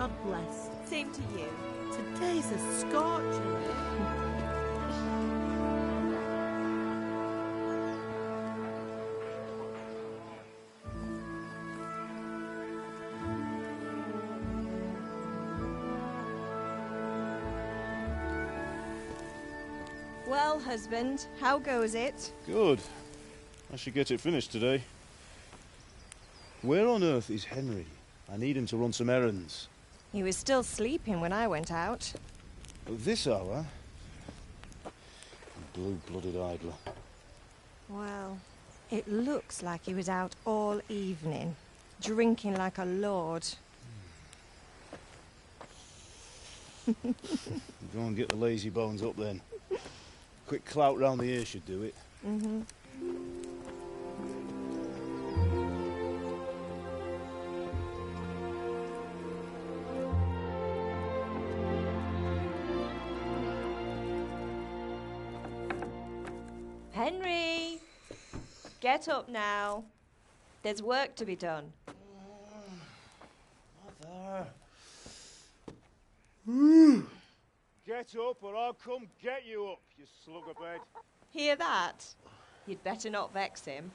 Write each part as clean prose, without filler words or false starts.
God bless. Same to you. Today's a scorcher. Well, husband, how goes it? Good. I should get it finished today. Where on earth is Henry? I need him to run some errands. He was still sleeping when I went out. At this hour? Blue-blooded idler. Well, it looks like he was out all evening, drinking like a lord. Go and get the lazy bones up then. Quick clout round the ear should do it. Mm-hmm. Henry! Get up now. There's work to be done. Mother! Get up or I'll come get you up, you slugabed. Hear that? You'd better not vex him.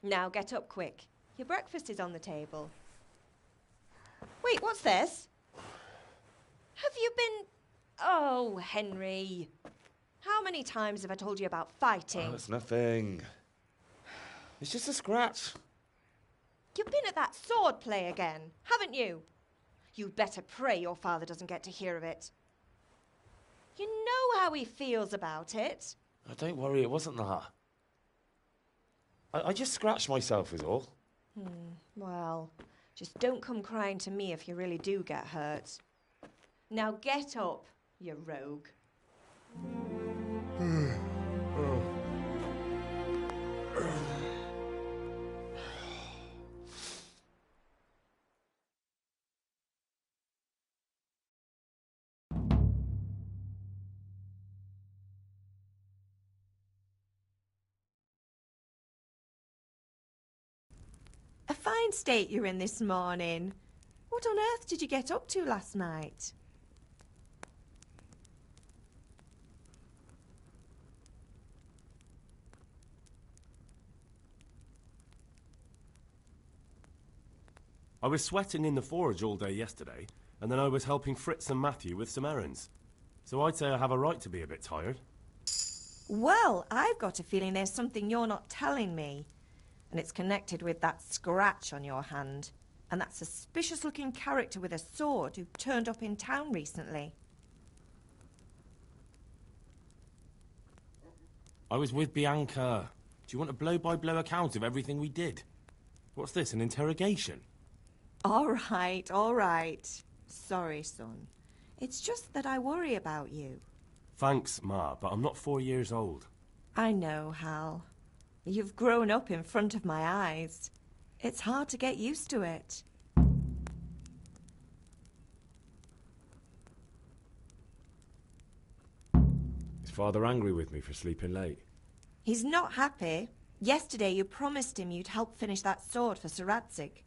Now get up quick. Your breakfast is on the table. Wait, what's this? Have you been... Oh, Henry. How many times have I told you about fighting? Oh, it's nothing. It's just a scratch. You've been at that sword play again, haven't you? You'd better pray your father doesn't get to hear of it. You know how he feels about it. Oh, don't worry, it wasn't that. I just scratched myself is all. Well, just don't come crying to me if you really do get hurt. Now get up, you rogue. A fine state you're in this morning. What on earth did you get up to last night? I was sweating in the forge all day yesterday, and then I was helping Fritz and Matthew with some errands. So I'd say I have a right to be a bit tired. Well, I've got a feeling there's something you're not telling me. And it's connected with that scratch on your hand. And that suspicious-looking character with a sword who turned up in town recently. I was with Bianca. Do you want a blow-by-blow account of everything we did? What's this, an interrogation? All right. Sorry, son. It's just that I worry about you. Thanks, Ma, but I'm not 4 years old. I know, Hal. You've grown up in front of my eyes. It's hard to get used to it. Is Father angry with me for sleeping late? He's not happy. Yesterday you promised him you'd help finish that sword for Sir Radzig.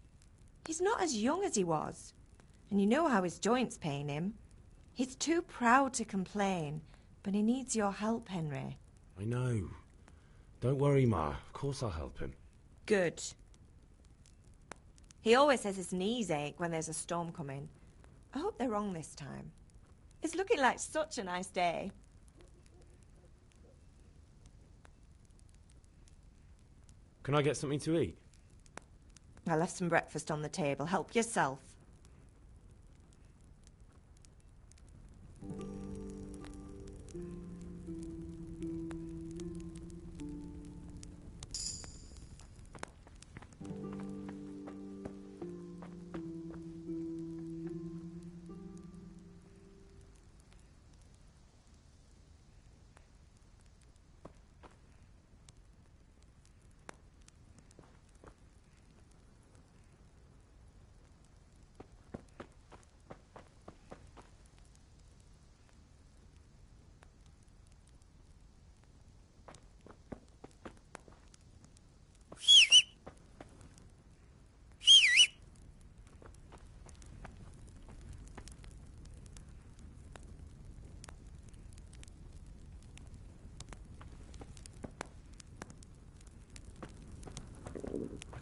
He's not as young as he was. And you know how his joints pain him. He's too proud to complain, but he needs your help, Henry. I know. Don't worry, Ma. Of course I'll help him. Good. He always says his knees ache when there's a storm coming. I hope they're wrong this time. It's looking like such a nice day. Can I get something to eat? I left some breakfast on the table. Help yourself.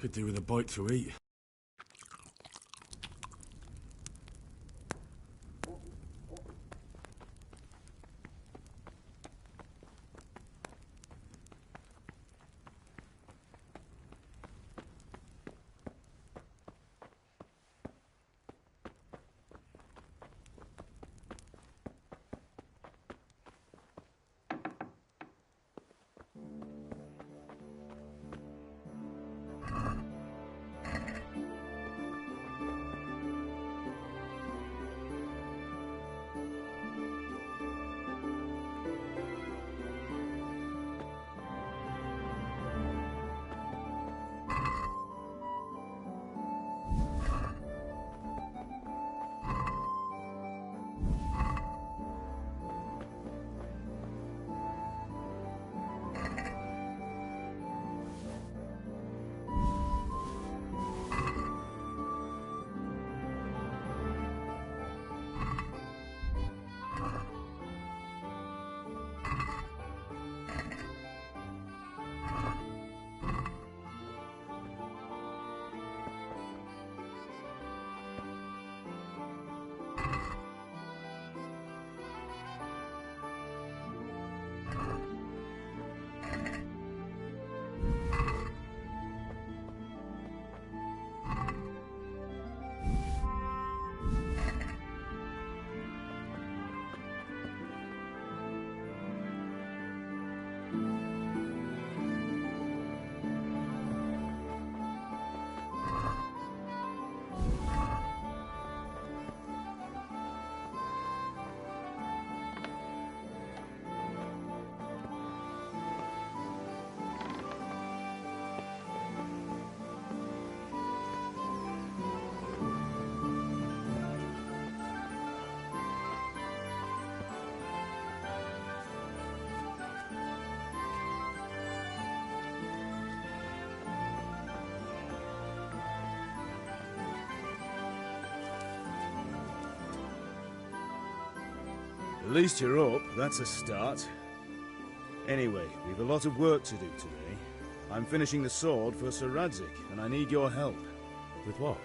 Could do with a bite to eat. At least you're up, that's a start. Anyway, we've a lot of work to do today. I'm finishing the sword for Sir Radzik, and I need your help. With what?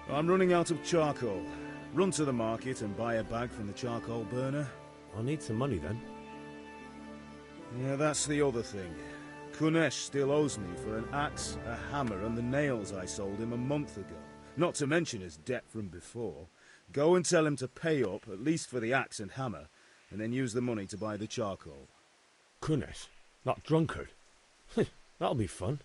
I'm running out of charcoal. Run to the market and buy a bag from the charcoal burner. I'll need some money then. Yeah, that's the other thing. Kunesh still owes me for an axe, a hammer, and the nails I sold him a month ago. Not to mention his debt from before. Go and tell him to pay up, at least for the axe and hammer, and then use the money to buy the charcoal. Kunesh? That drunkard? That'll be fun.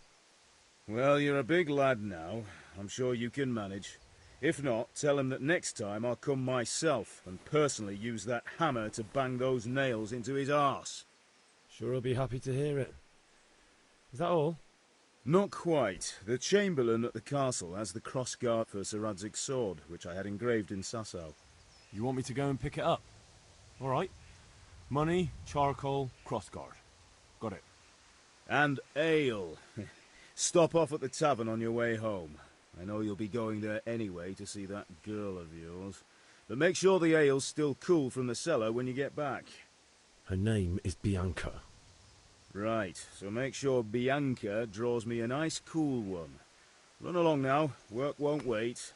Well, you're a big lad now. I'm sure you can manage. If not, tell him that next time I'll come myself and personally use that hammer to bang those nails into his arse. Sure he'll be happy to hear it. Is that all? Not quite. The Chamberlain at the castle has the crossguard for Sir Radzig's sword, which I had engraved in Sasau. You want me to go and pick it up? All right. Money, charcoal, crossguard. Got it. And ale. Stop off at the tavern on your way home. I know you'll be going there anyway to see that girl of yours. But make sure the ale's still cool from the cellar when you get back. Her name is Bianca. Right, so make sure Bianca draws me a nice cool one. Run along now, work won't wait.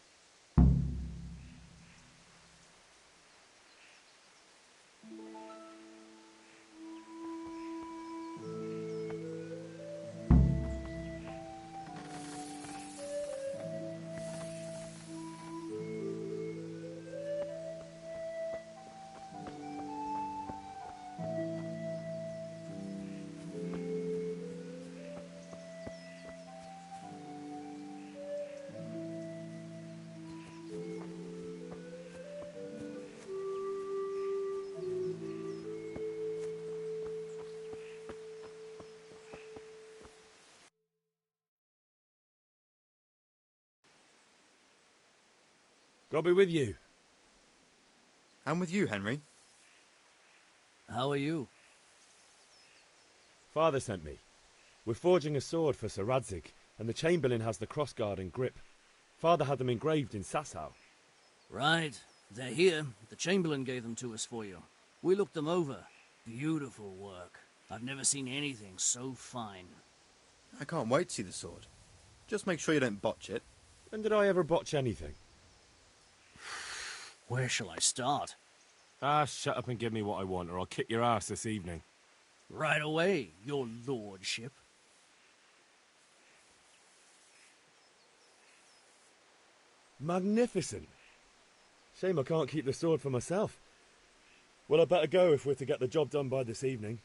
God be with you. And with you, Henry. How are you? Father sent me. We're forging a sword for Sir Radzik, and the Chamberlain has the crossguard and grip. Father had them engraved in Sasau. Right. They're here. The Chamberlain gave them to us for you. We looked them over. Beautiful work. I've never seen anything so fine. I can't wait to see the sword. Just make sure you don't botch it. When did I ever botch anything? Where shall I start? Ah, shut up and give me what I want, or I'll kick your ass this evening. Right away, your lordship. Magnificent. Shame I can't keep the sword for myself. Well, I better go if we're to get the job done by this evening.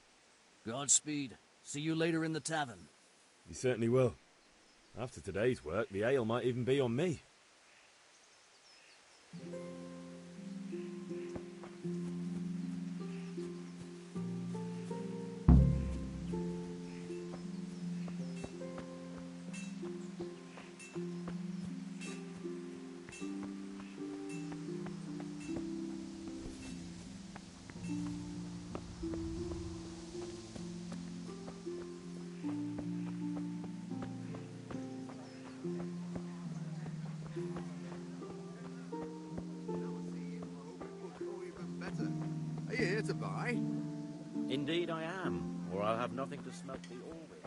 Godspeed. See you later in the tavern. You certainly will. After today's work, the ale might even be on me. Are you here to buy? Indeed I am, or I'll have nothing to smoke the all with.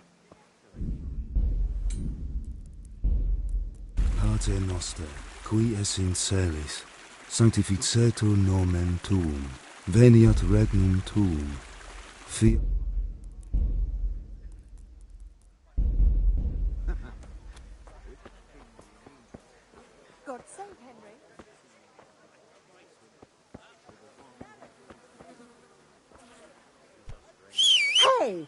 Pater noster, qui es in celis, sanctificetur nomen tuum, veniat regnum tuum, fiat... God save Henry. Hey!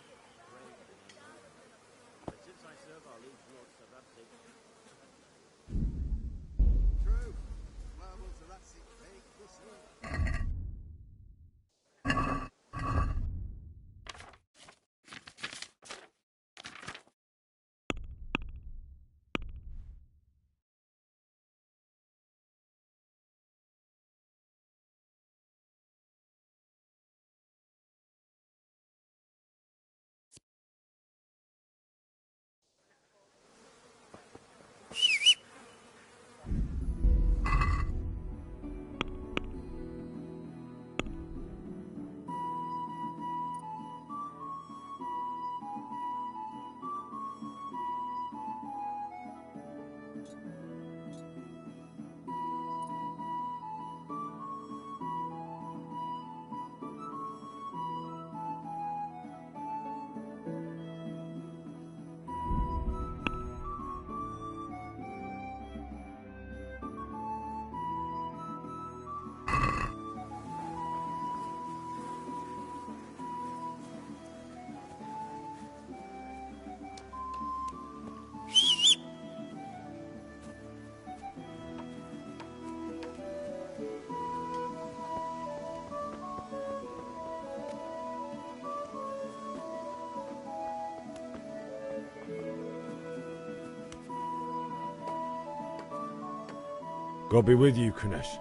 God be with you, Kunesh.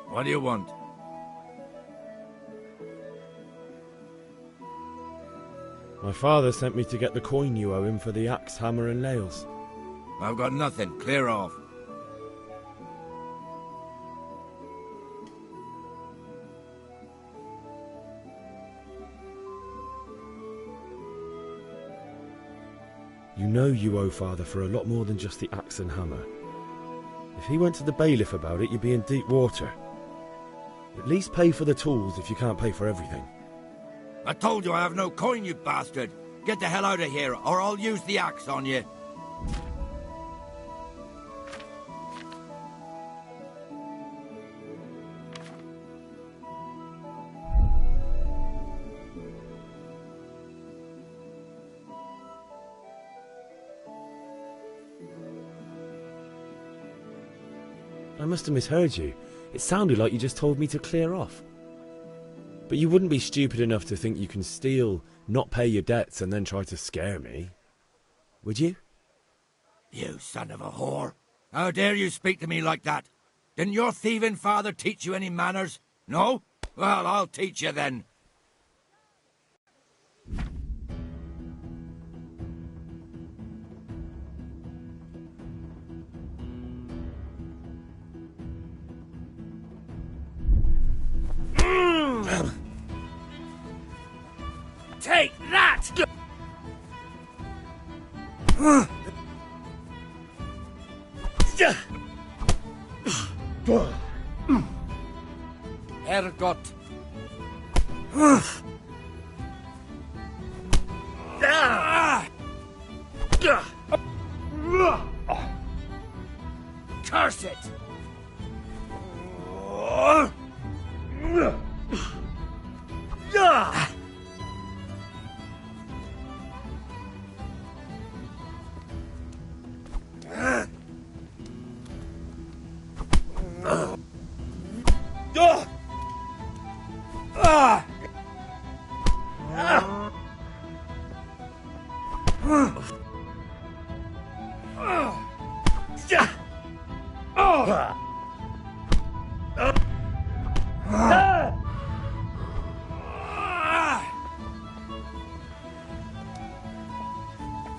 What do you want? My father sent me to get the coin you owe him for the axe, hammer and nails. I've got nothing. Clear off. You know you owe father for a lot more than just the axe and hammer. If he went to the bailiff about it, you'd be in deep water. At least pay for the tools if you can't pay for everything. I told you I have no coin, you bastard. Get the hell out of here, or I'll use the axe on you. I must have misheard you. It sounded like you just told me to clear off. But you wouldn't be stupid enough to think you can steal, not pay your debts, and then try to scare me. Would you? You son of a whore. How dare you speak to me like that? Didn't your thieving father teach you any manners? No? Well, I'll teach you then. Take that! Ergot. Curse it!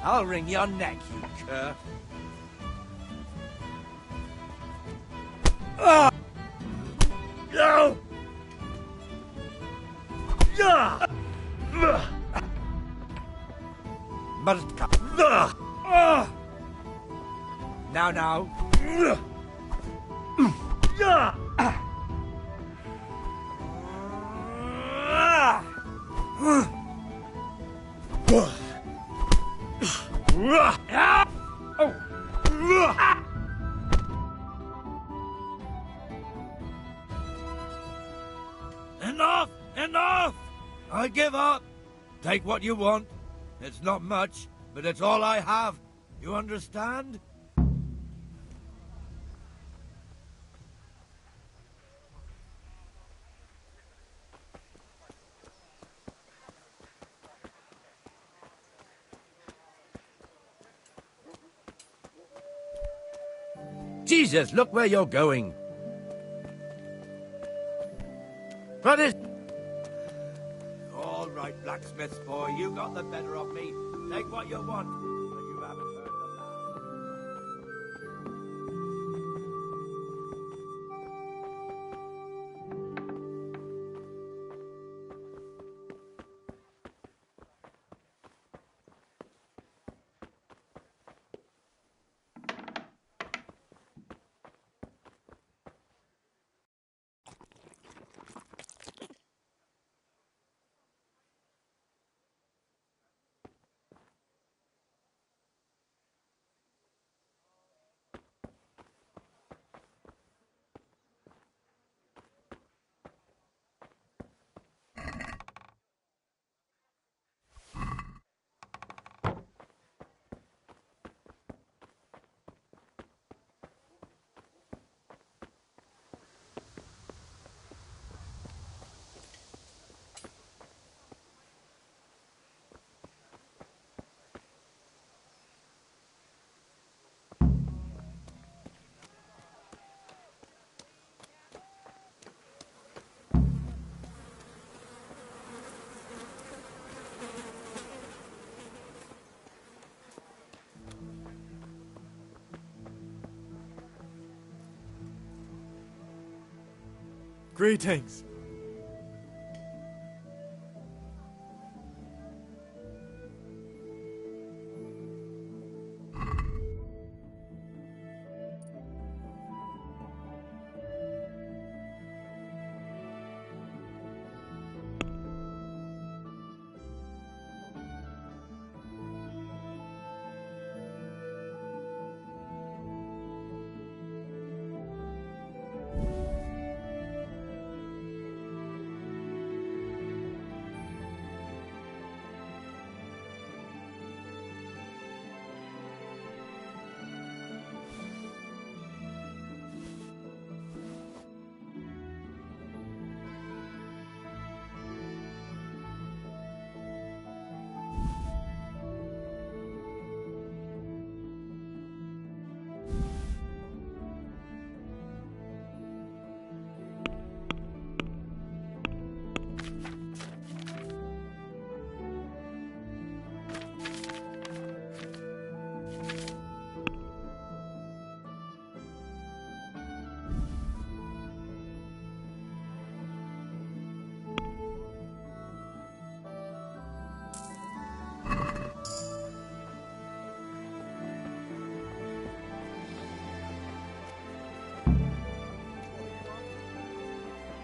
I'll wring your neck, you cur. No! Murtka. Now. Enough! I give up. Take what you want. It's not much, but it's all I have. You understand? Jesus, look where you're going. What is... All right, blacksmith's boy, you got the better of me. Take what you want, but you haven't heard the last. Greetings.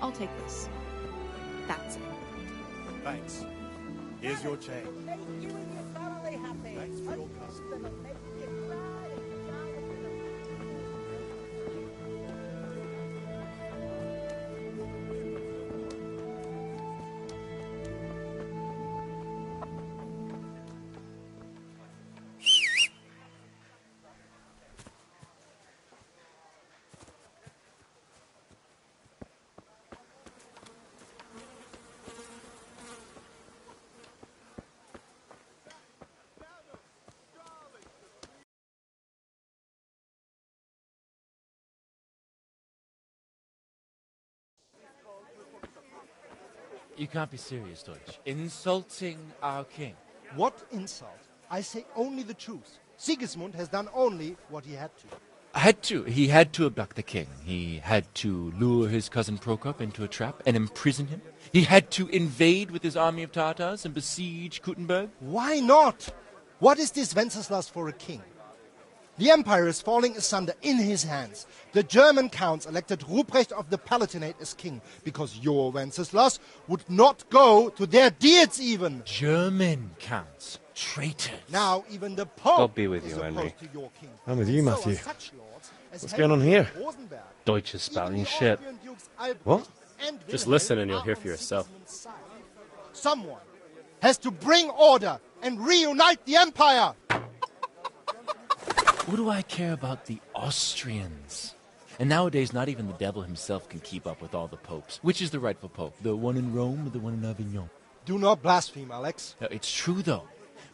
I'll take this. That's it. Thanks. Here's your change. Thanks for your custom. You can't be serious, Deutsch. Insulting our king. What insult? I say only the truth. Sigismund has done only what he had to. He had to abduct the king. He had to lure his cousin Prokop into a trap and imprison him. He had to invade with his army of Tatars and besiege Kuttenberg. Why not? What is this Wenceslas for a king? The empire is falling asunder in his hands. The German counts elected Ruprecht of the Palatinate as king because your Wenceslas would not go to their deeds even. German counts. Traitors. Now even the Pope God be with is you, Henry. opposed to your king. I'm with you, So are Matthew. such lords as What's going on Henry here? of Rosenberg. Deutsch is spouting Even the shit. Austrian dukes Albrecht What? and Just Wilhelm listen and you'll are hear on for yourself. Sigismund's side. Someone has to bring order and reunite the empire. What do I care about the Austrians? And nowadays, not even the devil himself can keep up with all the popes. Which is the rightful pope? The one in Rome or the one in Avignon? Do not blaspheme, Alex. No, it's true, though.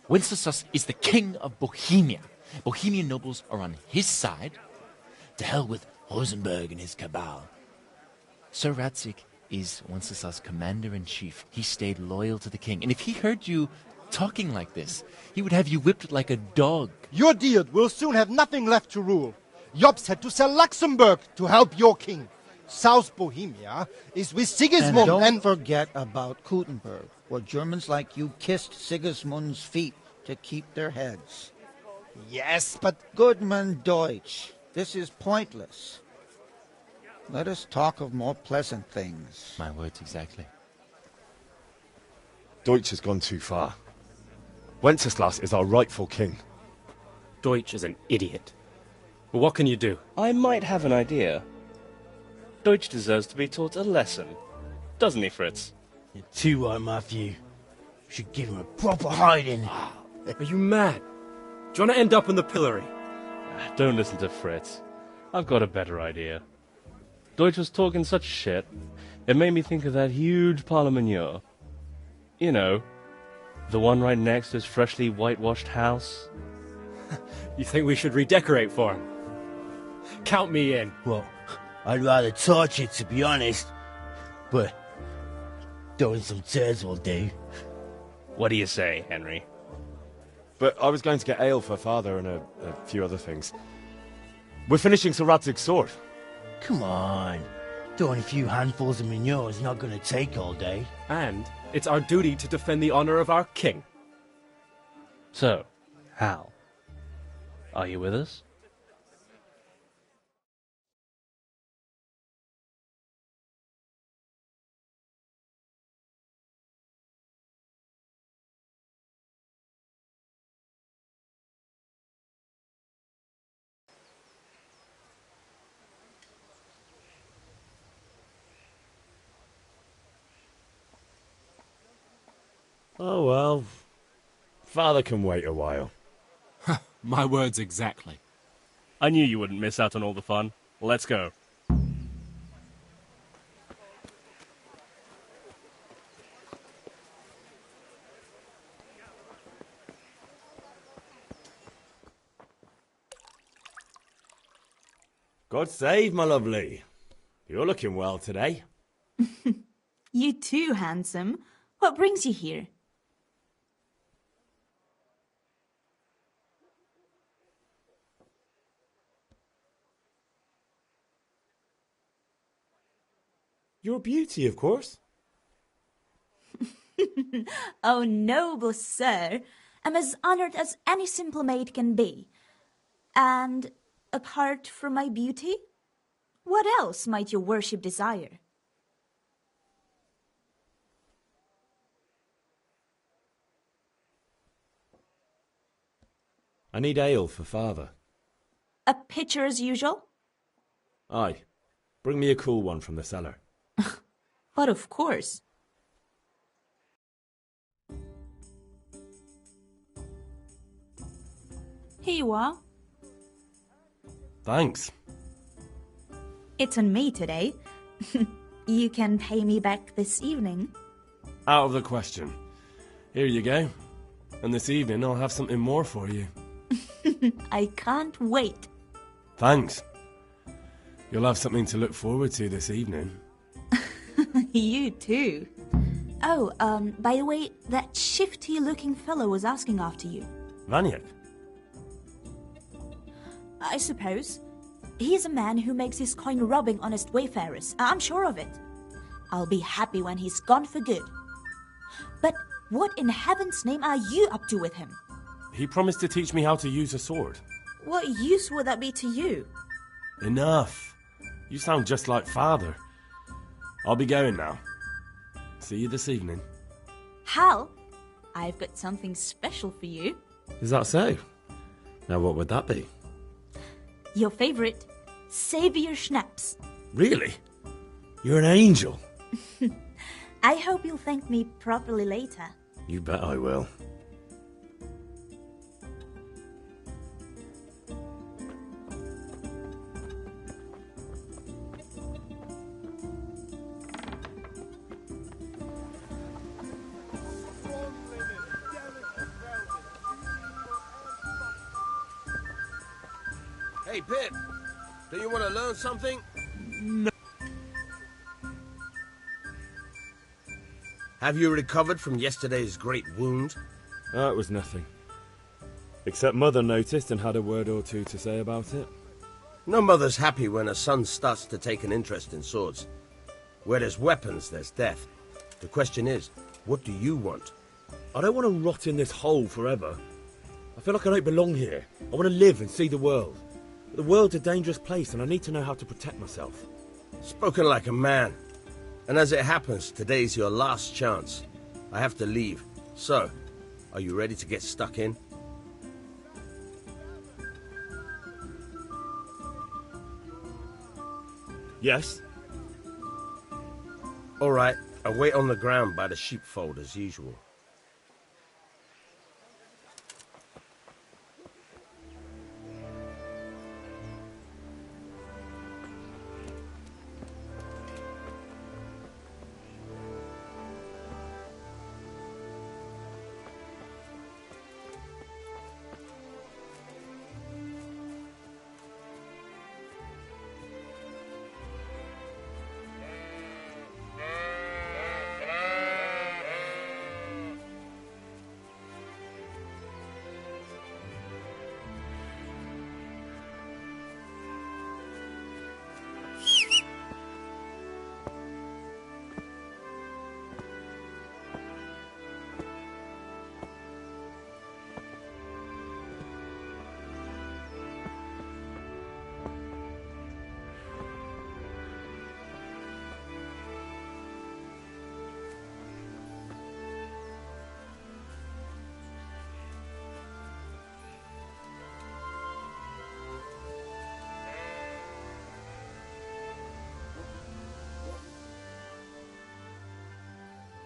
Wenceslas is the king of Bohemia. Bohemian nobles are on his side. To hell with Rosenberg and his cabal. Sir Ratzik is Wenceslas' commander-in-chief. He stayed loyal to the king. And if he heard you talking like this, he would have you whipped like a dog. Your Diet will soon have nothing left to rule. Jobst had to sell Luxembourg to help your king. South Bohemia is with Sigismund and don't forget about Kuttenberg, where Germans like you kissed Sigismund's feet to keep their heads. Yes, but... Goodman Deutsch, this is pointless. Let us talk of more pleasant things. My words exactly. Deutsch has gone too far. Wenceslas is our rightful king. Deutsch is an idiot. But what can you do? I might have an idea. Deutsch deserves to be taught a lesson. Doesn't he, Fritz? You're too right, Matthew. Should give him a proper hiding. Are you mad? Do you want to end up in the pillory? Don't listen to Fritz. I've got a better idea. Deutsch was talking such shit, it made me think of that huge parliament. You know, the one right next to his freshly whitewashed house. You think we should redecorate for him? Count me in. Well, I'd rather torch it, to be honest. But throwing some turds will do. What do you say, Henry? But I was going to get ale for father and a few other things. We're finishing Sir Radzig's sword. Come on. Throwing a few handfuls of manure is not going to take all day. And it's our duty to defend the honor of our king. So, Hal, are you with us? Oh well. Father can wait a while. My words exactly. I knew you wouldn't miss out on all the fun. Let's go. God save, my lovely. You're looking well today. You too, handsome. What brings you here? Your beauty, of course. Oh, noble sir, I'm as honored as any simple maid can be. And apart from my beauty, what else might your worship desire? I need ale for father. A pitcher as usual? Aye. Bring me a cool one from the cellar. But of course. Here you are. Thanks. It's on me today. You can pay me back this evening. Out of the question. Here you go. And this evening I'll have something more for you. I can't wait. Thanks. You'll have something to look forward to this evening. You too. Oh, by the way, that shifty-looking fellow was asking after you. Vanyek? I suppose. He's a man who makes his coin robbing honest wayfarers. I'm sure of it. I'll be happy when he's gone for good. But what in heaven's name are you up to with him? He promised to teach me how to use a sword. What use would that be to you? Enough. You sound just like father. I'll be going now. See you this evening. Hal, I've got something special for you. Is that so? Now what would that be? Your favorite, Savior Schnapps. Really? You're an angel. I hope you'll thank me properly later. You bet I will. Hey, Pip, do you want to learn something? No. Have you recovered from yesterday's great wound? It was nothing. Except Mother noticed and had a word or two to say about it. No mother's happy when her son starts to take an interest in swords. Where there's weapons, there's death. The question is, what do you want? I don't want to rot in this hole forever. I feel like I don't belong here. I want to live and see the world. The world's a dangerous place and I need to know how to protect myself. Spoken like a man. And as it happens, today's your last chance. I have to leave. So, are you ready to get stuck in? Yes. All right, I'll wait on the ground by the sheepfold as usual.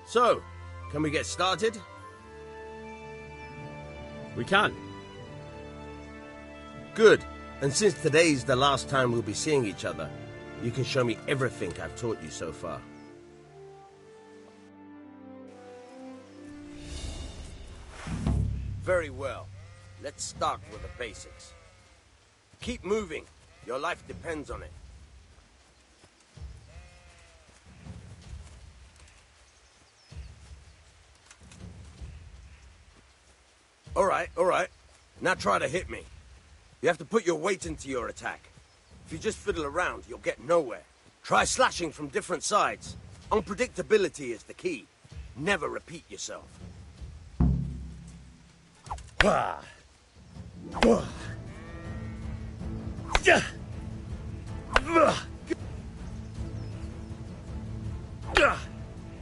So, can we get started? We can. Good. And since today's the last time we'll be seeing each other, you can show me everything I've taught you so far. Very well. Let's start with the basics. Keep moving. Your life depends on it. All right. Now try to hit me. You have to put your weight into your attack. If you just fiddle around, you'll get nowhere. Try slashing from different sides. Unpredictability is the key. Never repeat yourself.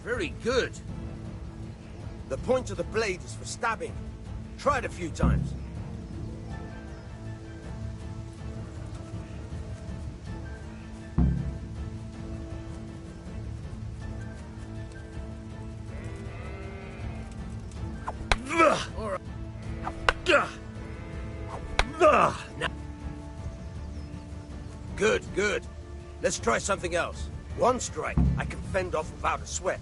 Very good. The point of the blade is for stabbing. Try it a few times. Good, good. Let's try something else. One strike, I can fend off without a sweat.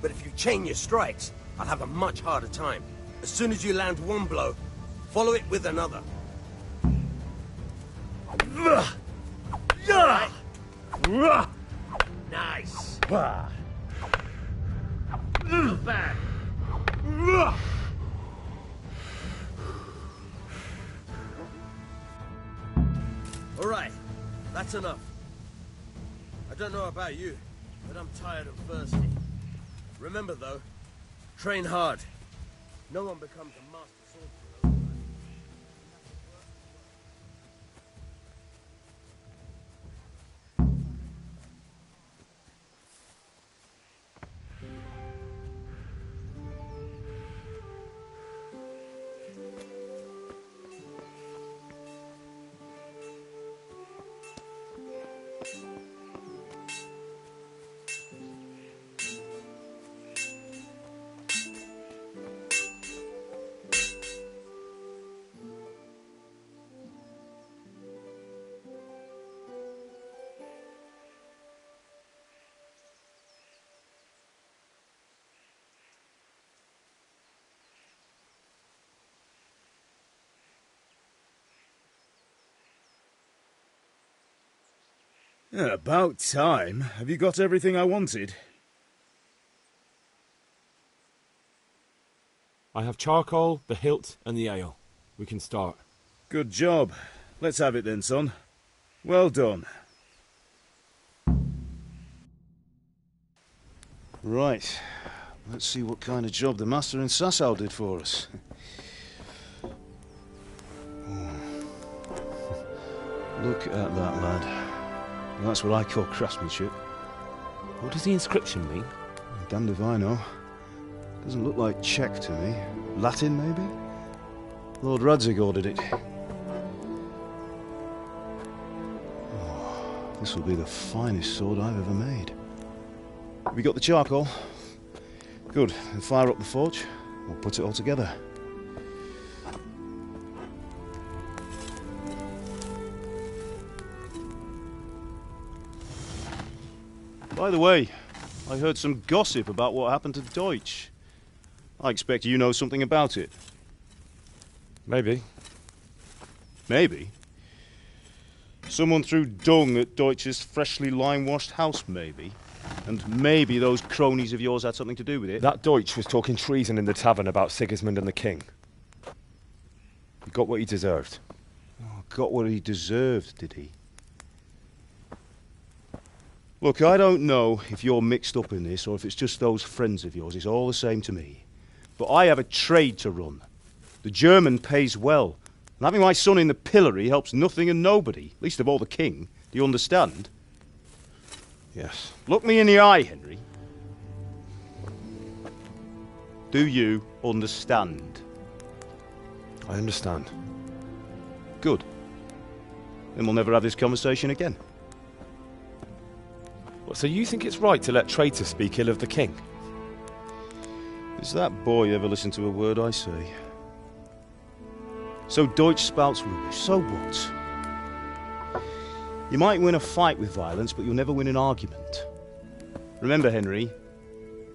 But if you chain your strikes, I'll have a much harder time. As soon as you land one blow, follow it with another. Nice. Not bad. All right, that's enough. I don't know about you, but I'm tired and thirsty. Remember though, train hard. No one becomes a master swordsman overnight. Yeah, about time. Have you got everything I wanted? I have charcoal, the hilt, and the ale. We can start. Good job. Let's have it then, son. Well done. Right. Let's see what kind of job the master in Sasau did for us. Look at that, lad. That's what I call craftsmanship. What does the inscription mean? Damned if I know. Doesn't look like Czech to me. Latin, maybe? Lord Radzig ordered it. Oh, this will be the finest sword I've ever made. Have you got the charcoal? Good. Then fire up the forge. We'll put it all together. By the way, I heard some gossip about what happened to Deutsch. I expect you know something about it. Maybe. Maybe? Someone threw dung at Deutsch's freshly lime-washed house, maybe? And maybe those cronies of yours had something to do with it? That Deutsch was talking treason in the tavern about Sigismund and the king. He got what he deserved. Oh, got what he deserved, did he? Look, I don't know if you're mixed up in this or if it's just those friends of yours. It's all the same to me. But I have a trade to run. The German pays well. And having my son in the pillory helps nothing and nobody, least of all the king. Do you understand? Yes. Look me in the eye, Henry. Do you understand? I understand. Good. Then we'll never have this conversation again. So you think it's right to let traitors speak ill of the king? Does that boy ever listen to a word I say? So Deutsch spouts rubbish, so what? You might win a fight with violence, but you'll never win an argument. Remember, Henry,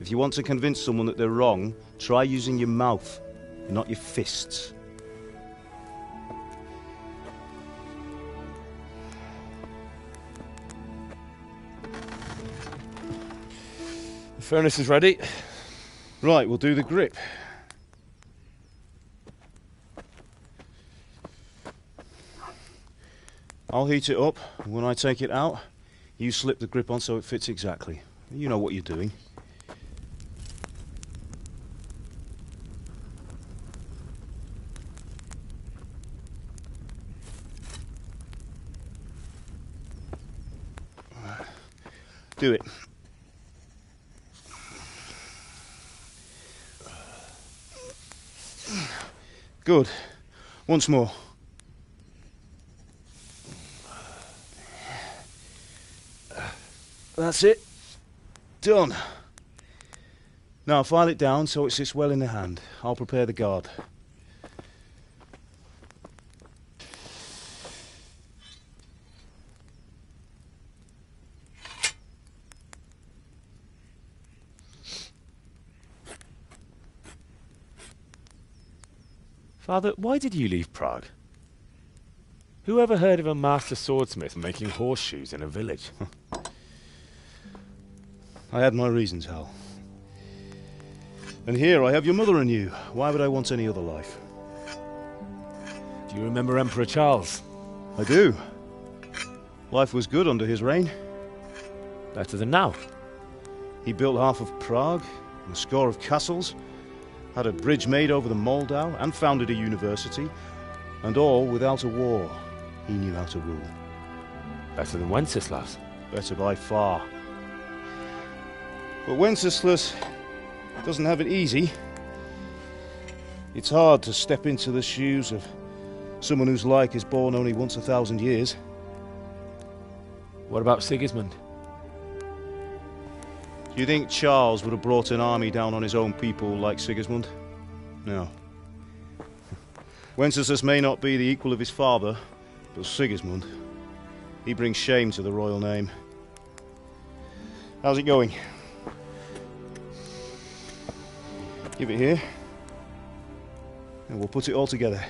if you want to convince someone that they're wrong, try using your mouth, not your fists. The furnace is ready. Right, we'll do the grip. I'll heat it up, and when I take it out, you slip the grip on so it fits exactly. You know what you're doing. Do it. Good. Once more. That's it. Done. Now file it down so it sits well in the hand. I'll prepare the guard. Father, why did you leave Prague? Who ever heard of a master swordsmith making horseshoes in a village? I had my reasons, Hal. And here I have your mother and you. Why would I want any other life? Do you remember Emperor Charles? I do. Life was good under his reign. Better than now. He built half of Prague, and a score of castles, had a bridge made over the Moldau, and founded a university, and all without a war. He knew how to rule. Better than Wenceslas. Better by far. But Wenceslas doesn't have it easy. It's hard to step into the shoes of someone whose like is born only once 1,000 years. What about Sigismund? Do you think Charles would have brought an army down on his own people like Sigismund? No. Wenceslas may not be the equal of his father, but Sigismund, he brings shame to the royal name. How's it going? Give it here, and we'll put it all together.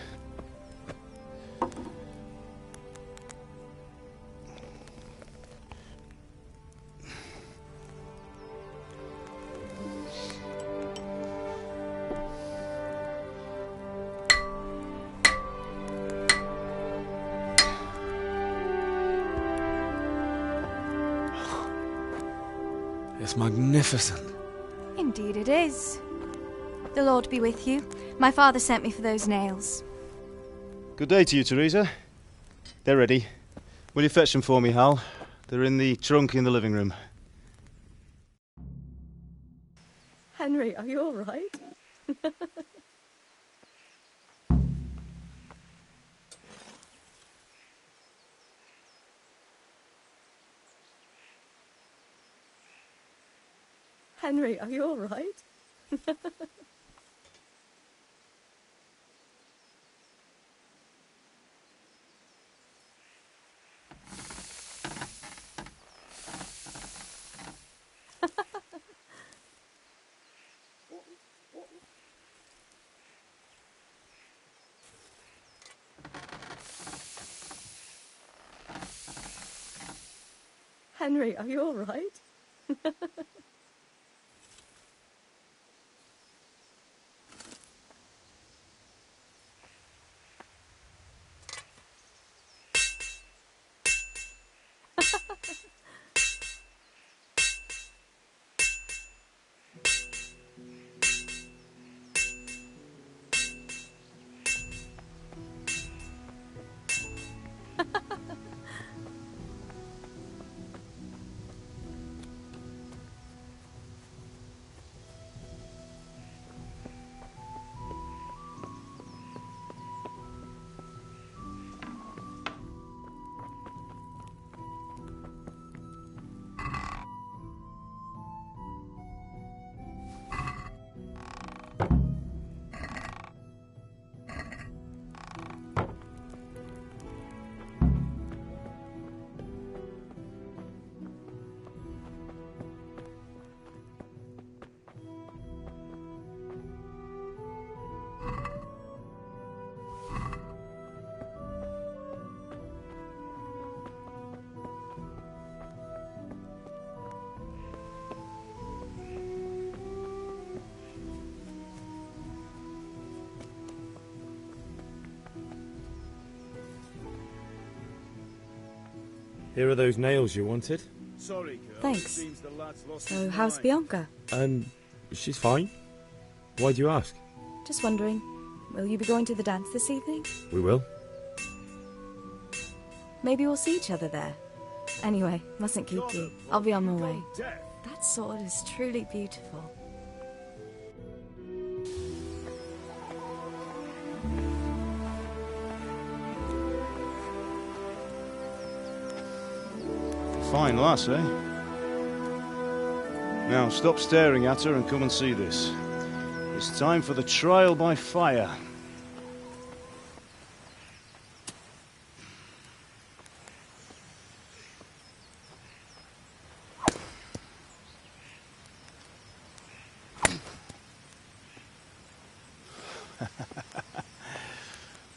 It's magnificent. Indeed it is. The Lord be with you. My father sent me for those nails. Good day to you, Teresa. They're ready. Will you fetch them for me, Hal? They're in the trunk in the living room. Henry, are you all right? Henry, are you all right? Henry, are you all right? Here are those nails you wanted. Sorry, girl. Thanks. Seems the lad's lost So, his how's mind. Bianca? She's fine. Why do you ask? Just wondering, will you be going to the dance this evening? We will. Maybe we'll see each other there. Anyway, mustn't keep you. I'll be on my way. That sword is truly beautiful. Fine lass, eh? Now, stop staring at her and come and see this. It's time for the trial by fire.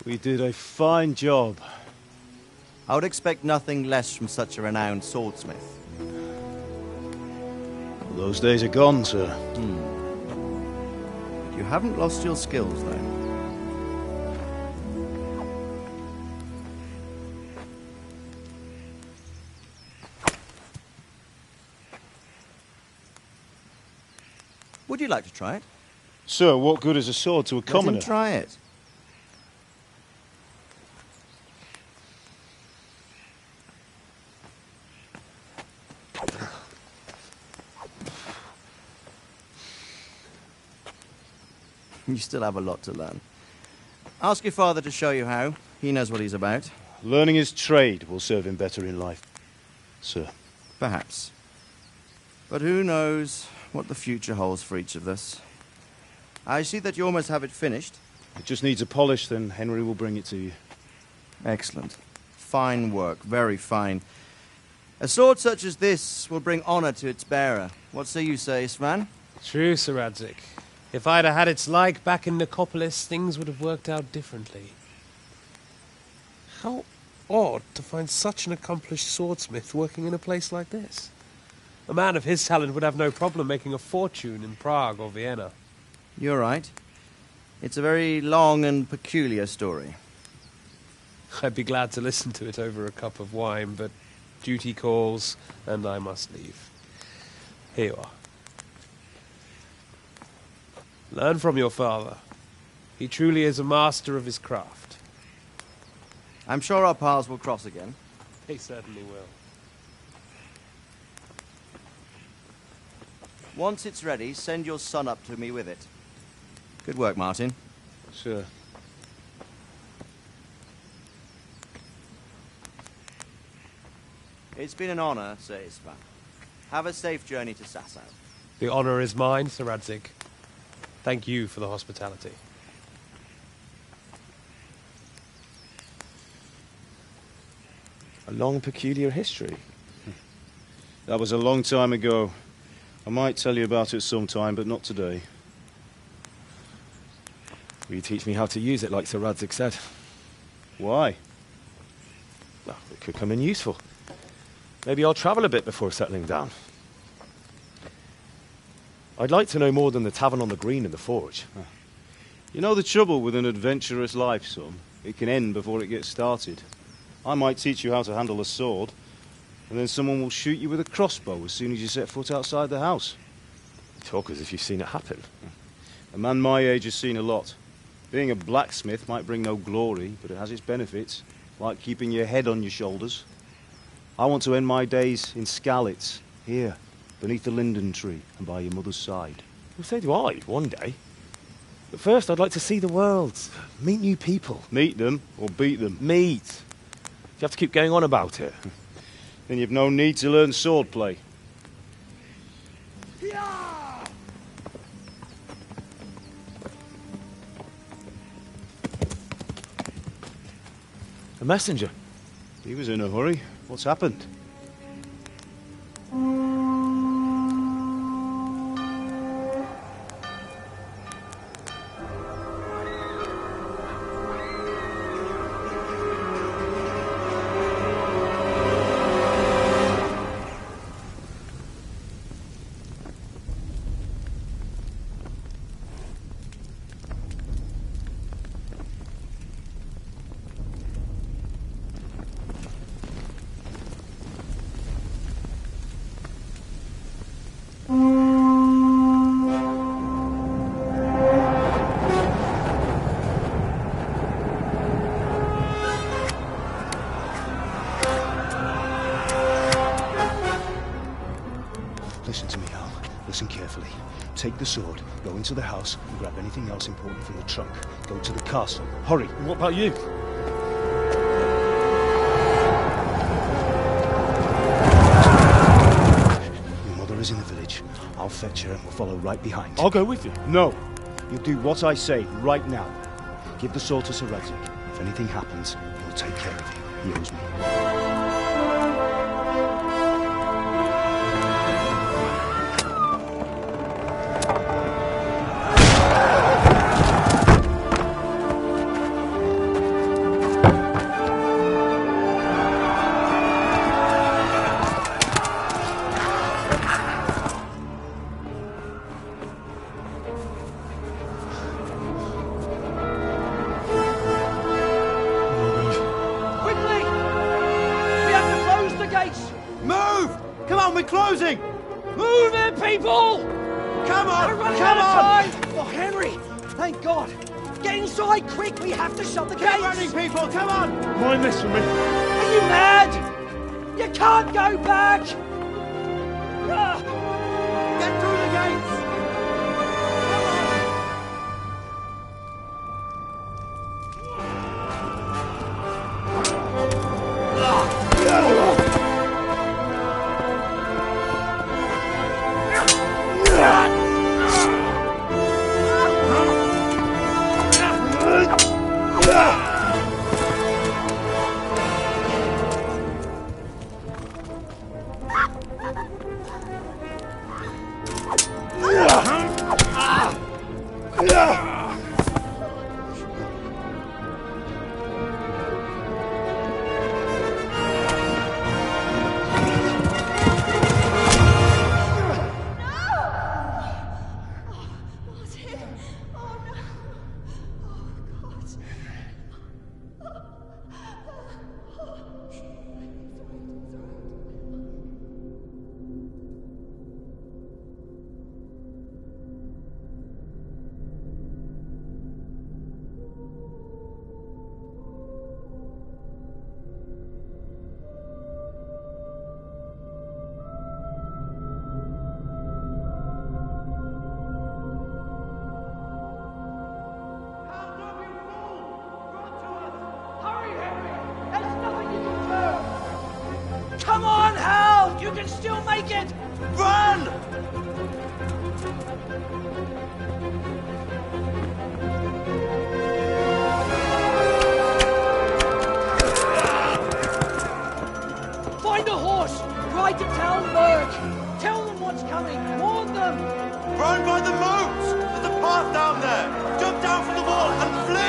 We did a fine job. I would expect nothing less from such a renowned swordsmith. Those days are gone, sir. You haven't lost your skills, though. Would you like to try it? Sir, what good is a sword to a commoner? Let him try it. You still have a lot to learn. Ask your father to show you how. He knows what he's about. Learning his trade will serve him better in life, sir. Perhaps. But who knows what the future holds for each of us. I see that you almost have it finished. It just needs a polish, then Henry will bring it to you. Excellent. Fine work, very fine. A sword such as this will bring honor to its bearer. What say you, Sven? True, Sir Radzik. If I'd have had its like back in Nicopolis, things would have worked out differently. How odd to find such an accomplished swordsmith working in a place like this. A man of his talent would have no problem making a fortune in Prague or Vienna. You're right. It's a very long and peculiar story. I'd be glad to listen to it over a cup of wine, but duty calls, and I must leave. Here you are. Learn from your father. He truly is a master of his craft. I'm sure our paths will cross again. They certainly will. Once it's ready, send your son up to me with it. Good work, Martin. Sure. It's been an honor, Sir Isvan. Have a safe journey to Sasau. The honor is mine, Sir Radzik. Thank you for the hospitality. A long, peculiar history. That was a long time ago. I might tell you about it sometime, but not today. Will you teach me how to use it, like Sir Radzik said? Why? Well, it could come in useful. Maybe I'll travel a bit before settling down. I'd like to know more than the tavern on the green and the forge. You know the trouble with an adventurous life, son? It can end before it gets started. I might teach you how to handle a sword, and then someone will shoot you with a crossbow as soon as you set foot outside the house. You talk as if you've seen it happen. A man my age has seen a lot. Being a blacksmith might bring no glory, but it has its benefits, like keeping your head on your shoulders. I want to end my days in Skalitz, here, beneath the linden tree and by your mother's side. Well, so do I, one day. But first, I'd like to see the world, meet new people. Meet them or beat them? Meet. You have to keep going on about it. Then you've no need to learn swordplay. A messenger. He was in a hurry. What's happened? Listen to me, Al. Listen carefully. Take the sword, go into the house, and grab anything else important from the trunk. Go to the castle. Hurry! What about you? Your mother is in the village. I'll fetch her and we'll follow right behind. I'll go with you. No! You'll do what I say right now. Give the sword to Sir Radzik. If anything happens, he'll take care of you. He owes me. Come on, we're closing! Move it, people! Come on! We're running Come out on! of time! Oh, Henry! Thank God! Get inside, quick! We have to shut the gates! Keep running, people! Come on! Mind this for me. Are you mad? You can't go back! Ah. Get through the gates! Come on, Hal! You can still make it! Run! Find a horse! Ride to town, Lurk! Tell them what's coming! Warn them! Run by the moat! There's a path down there! Jump down from the wall and flee!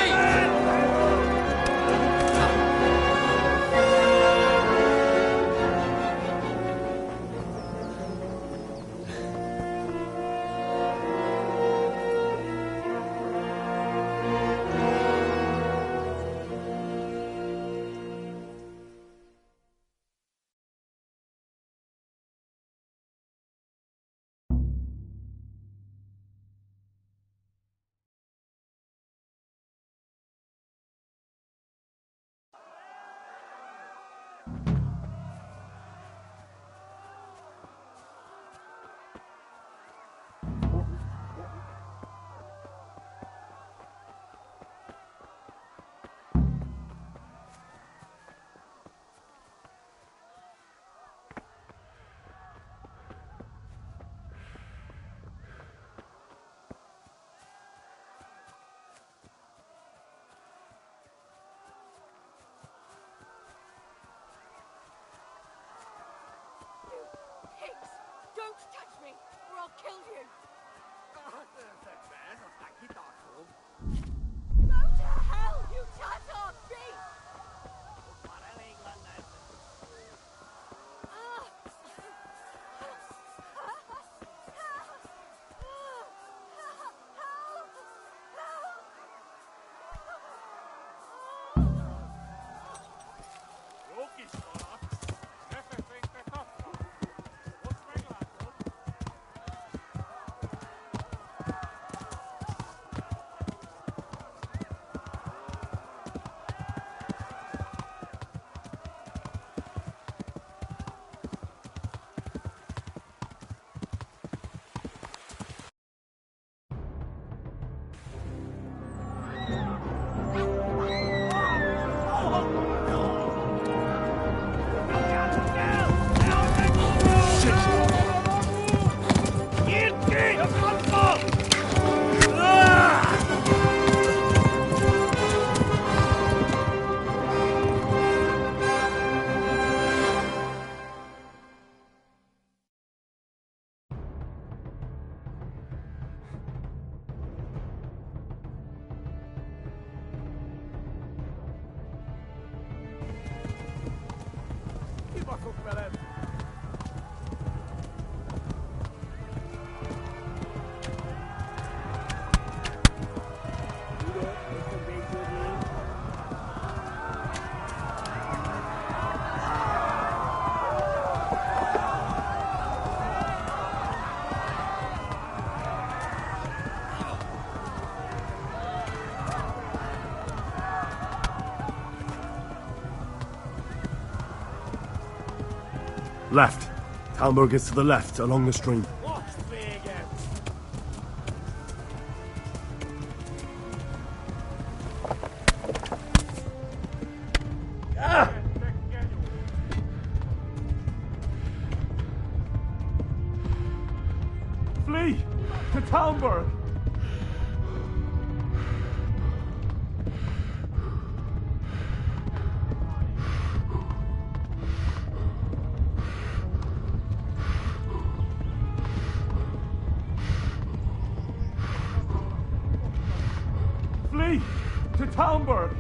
Don't touch me, or I'll kill you! Go to hell, you Tatar beast! Left. Talmberg is to the left, along the stream. Flee to Talmberg! Flee to Talmberg!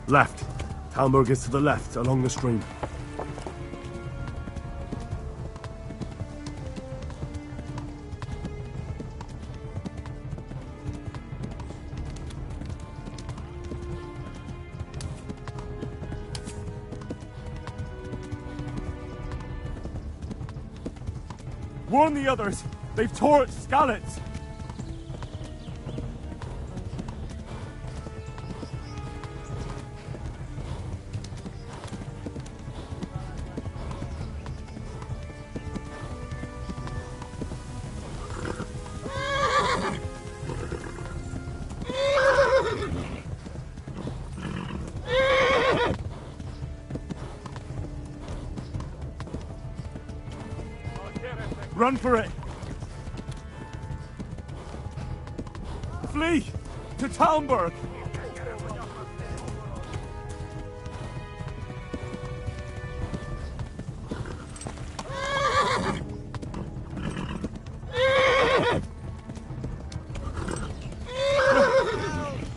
Left. Talmberg is to the left, along the stream. Warn the others! They've torched Skalitz! Run for it! Flee! To Talmberg!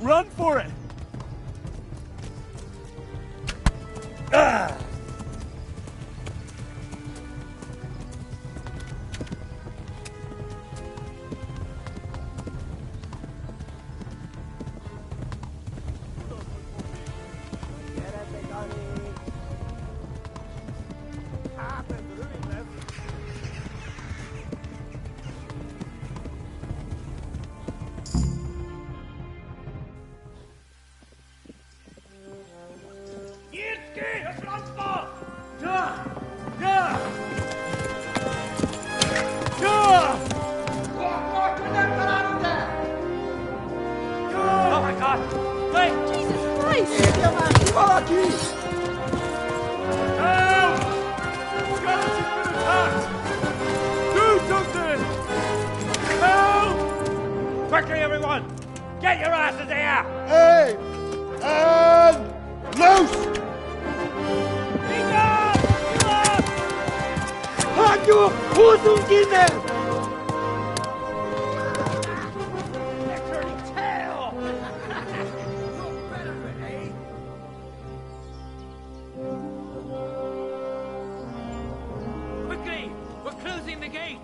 Run for it! Ah! Oh my God! Wait! Jesus Christ! Help! Skeleton's been attacked! Do something! Help! Quickly, everyone! Get your asses here! Hey! And loose! Hadi uzun gitme! Quickly! We're closing the gate!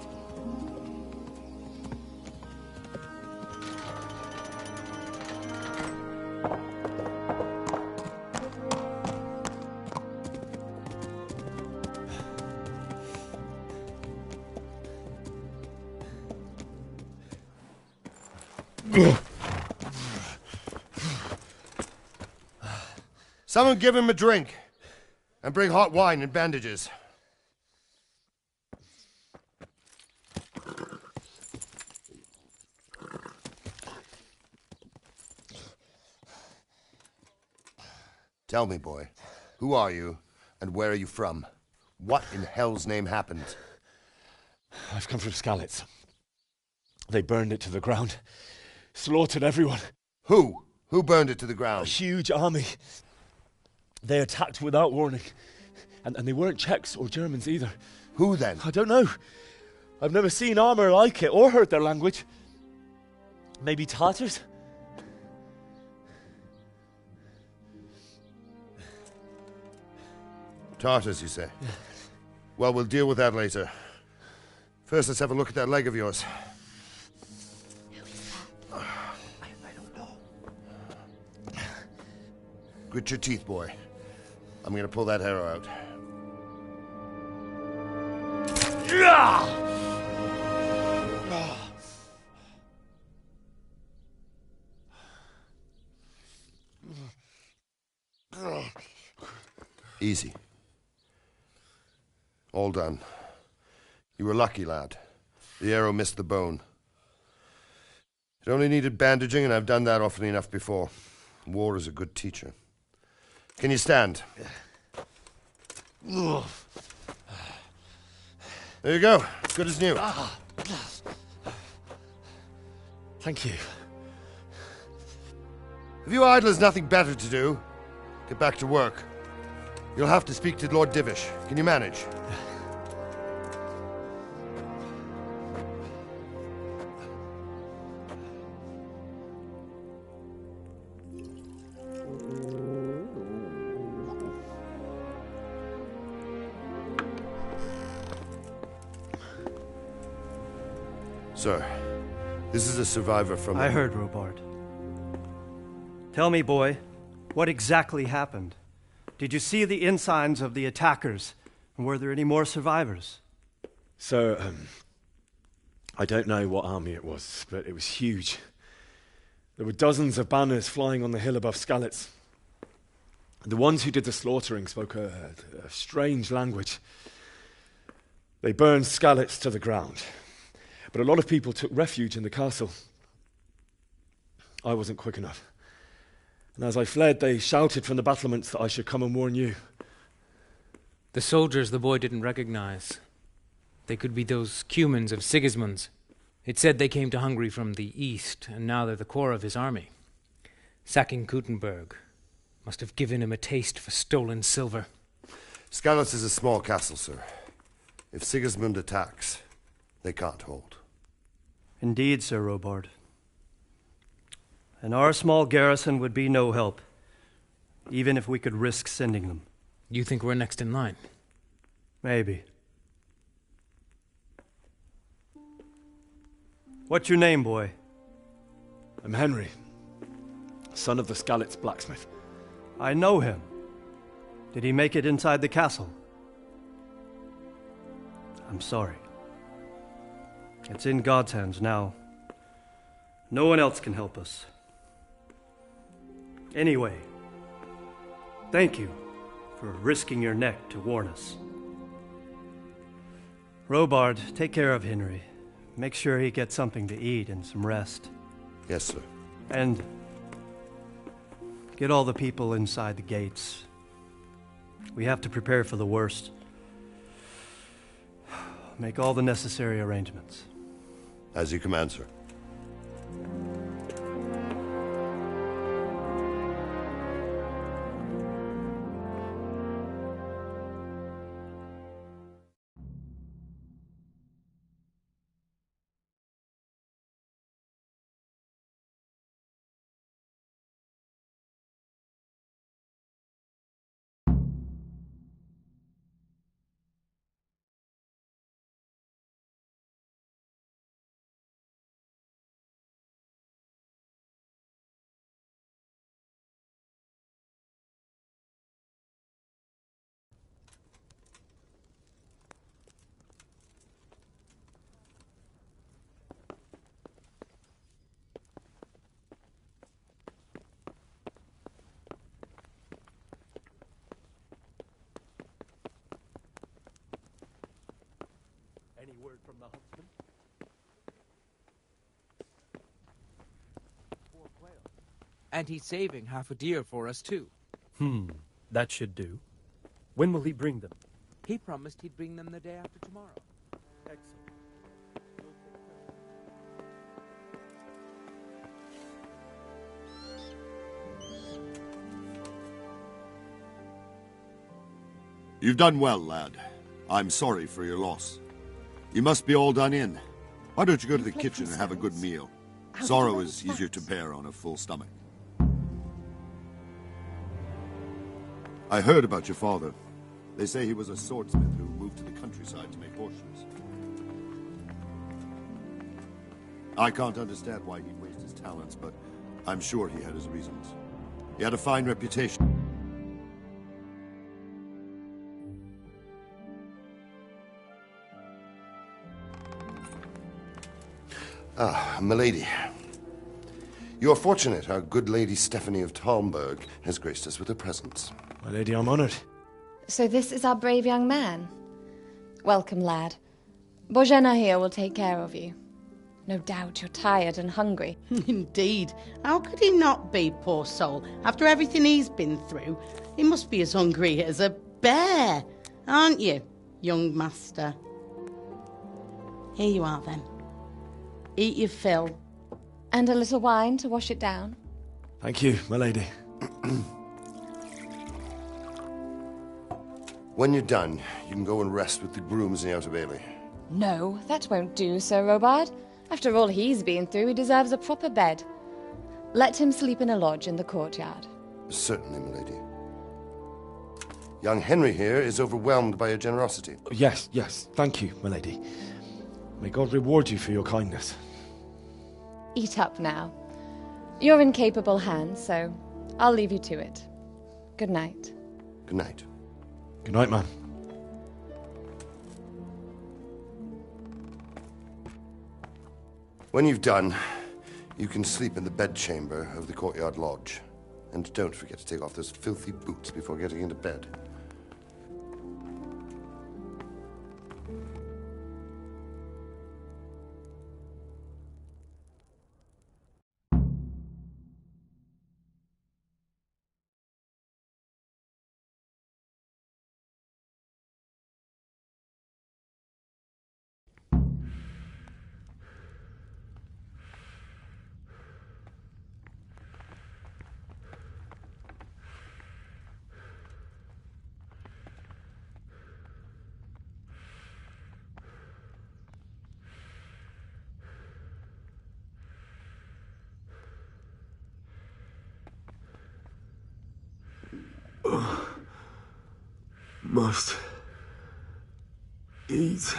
Someone give him a drink. And bring hot wine and bandages. Tell me, boy, who are you and where are you from? What in hell's name happened? I've come from Skalitz. They burned it to the ground. Slaughtered everyone. Who? Who burned it to the ground? A huge army. They attacked without warning. And they weren't Czechs or Germans either. Who then? I don't know. I've never seen armor like it or heard their language. Maybe Tatars? Tartars, you say? Well, we'll deal with that later. First, let's have a look at that leg of yours. I don't know. Grit your teeth, boy. I'm gonna pull that arrow out. Easy. All done. You were lucky, lad. The arrow missed the bone. It only needed bandaging, and I've done that often enough before. War is a good teacher. Can you stand? There you go. Good as new. Thank you. If you idlers nothing better to do, get back to work. You'll have to speak to Lord Divish. Can you manage? Sir, this is a survivor from... I heard, Robart. Tell me, boy, what exactly happened? Did you see the ensigns of the attackers? And were there any more survivors? So, I don't know what army it was, but it was huge. There were dozens of banners flying on the hill above Skalitz. The ones who did the slaughtering spoke a strange language. They burned Skalitz to the ground. But a lot of people took refuge in the castle. I wasn't quick enough. And as I fled, they shouted from the battlements that I should come and warn you. The soldiers the boy didn't recognize. They could be those Cumans of Sigismund's. It said they came to Hungary from the east, and now they're the core of his army. Sacking Gutenberg must have given him a taste for stolen silver. Skalitz is a small castle, sir. If Sigismund attacks, they can't hold. Indeed, Sir Robard. And our small garrison would be no help, even if we could risk sending them. You think we're next in line? Maybe. What's your name, boy? I'm Henry, son of the Skalitz blacksmith. I know him. Did he make it inside the castle? I'm sorry. It's in God's hands now. No one else can help us. Anyway, thank you for risking your neck to warn us. Robard, take care of Henry. Make sure he gets something to eat and some rest. Yes, sir. And get all the people inside the gates. We have to prepare for the worst. Make all the necessary arrangements. As you command, sir. Any word from the huntsman? And he's saving half a deer for us, too. That should do. When will he bring them? He promised he'd bring them the day after tomorrow. Excellent. You've done well, lad. I'm sorry for your loss. You must be all done in. Why don't you go to the kitchen and have a good meal? Sorrow is easier to bear on a full stomach. I heard about your father. They say he was a swordsmith who moved to the countryside to make horseshoes. I can't understand why he'd waste his talents, but I'm sure he had his reasons. He had a fine reputation. Ah, milady. You are fortunate our good lady Stephanie of Talmberg has graced us with her presence. My lady, I'm honored. So this is our brave young man. Welcome, lad. Bozhena here will take care of you. No doubt you're tired and hungry. Indeed. How could he not be, poor soul? After everything he's been through, he must be as hungry as a bear. Aren't you, young master? Here you are, then. Eat your fill. And a little wine to wash it down. Thank you, my lady. When you're done, you can go and rest with the grooms in the Outer Bailey. No, that won't do, Sir Robard. After all he's been through, he deserves a proper bed. Let him sleep in a lodge in the courtyard. Certainly, milady. Young Henry here is overwhelmed by your generosity. Yes, yes. Thank you, my lady. May God reward you for your kindness. Eat up now. You're in capable hands, so I'll leave you to it. Good night. Good night. Good night, man. When you've done, you can sleep in the bedchamber of the courtyard lodge. And don't forget to take off those filthy boots before getting into bed. must eat.